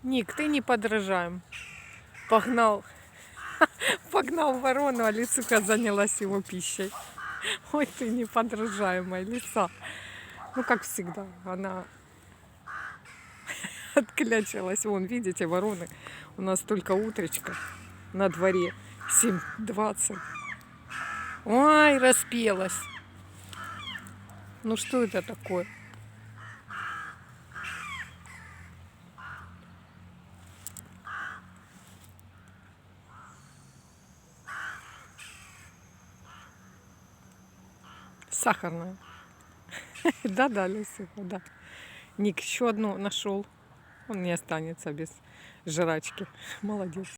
Ник, ты не подражаем. Погнал. Погнал ворону, а лисуха занялась его пищей. Ой, ты неподражаемая лиса. Ну, как всегда, она отклячилась. Вон, видите, вороны. У нас только утречка на дворе. 7:20. Ой, распелась. Ну, что это такое? Сахарная. Да-да, лисуха, да. Ник еще одну нашел. Он не останется без жрачки. Молодец.